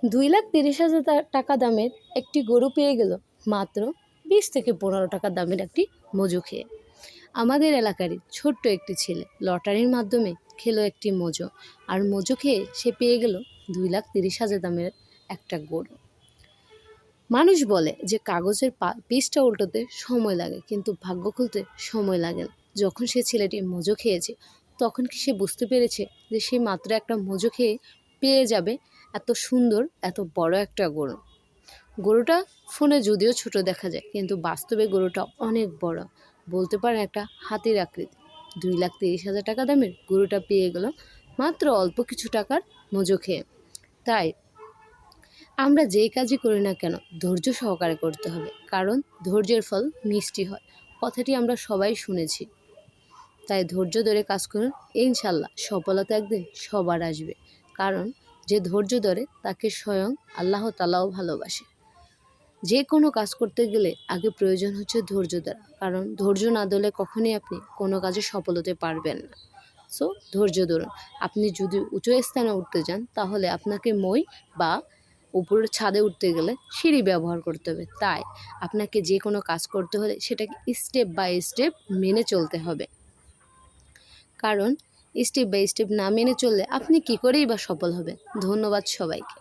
2,30,000 টাকা দামের একটি গরু পেয়ে গেল মাত্র 20 থেকে 15 টাকা দামের একটি মজু খেয়ে। আমাদের এলাকারই ছোট্ট একটি ছেলে লটারির মাধ্যমে খেলো একটি মজো, আর মজো খেয়ে সে পেয়ে গেল 2,30,000 দামের একটা গরু। মানুষ বলে যে কাগজের পিসটা উল্টোতে সময় লাগে, কিন্তু ভাগ্য খুলতে সময় লাগে না। যখন সে ছেলেটি মজো খেয়েছে তখন কি সে বুঝতে পেরেছে যে সে মাত্র একটা মজো খেয়ে পেয়ে যাবে এত সুন্দর এত বড় একটা গরু। গরুটা ফোনে যদিও ছোট দেখা যায়, কিন্তু বাস্তবে গরুটা অনেক বড়, বলতে পারে একটা হাতির আকৃতি। 2,30,000 টাকা দামের গরুটা পেয়ে গেল মাত্র অল্প কিছু টাকার মজো খেয়ে। তাই আমরা যেই কাজই করি না কেন ধৈর্য সহকারে করতে হবে, কারণ ধৈর্যের ফল মিষ্টি হয়, কথাটি আমরা সবাই শুনেছি। তাই ধৈর্য ধরে কাজ করুন, ইনশাল্লাহ সফলতা একদিন সবার আসবে। কারণ যে ধৈর্য ধরে তাকে স্বয়ং আল্লাহ তাআলাও ভালোবাসে। যে কোনো কাজ করতে গেলে আগে প্রয়োজন হচ্ছে ধৈর্য ধরা, কারণ ধৈর্য না ধরলে কখনোই আপনি কোনো কাজে সফল হতে পারবেন না। সো ধৈর্য ধরুন। আপনি যদি উঁচু স্থানে উঠতে যান তাহলে আপনাকে মই বা উপরের ছাদে উঠতে গেলে সিঁড়ি ব্যবহার করতে হবে। তাই আপনাকে যে কোনো কাজ করতে হলে সেটাকে স্টেপ বাই স্টেপ মেনে চলতে হবে, কারণ স্টেপ বাই স্টেপ না মেনে চললে আপনি কী করেই বা সফল হবেন। ধন্যবাদ সবাইকে।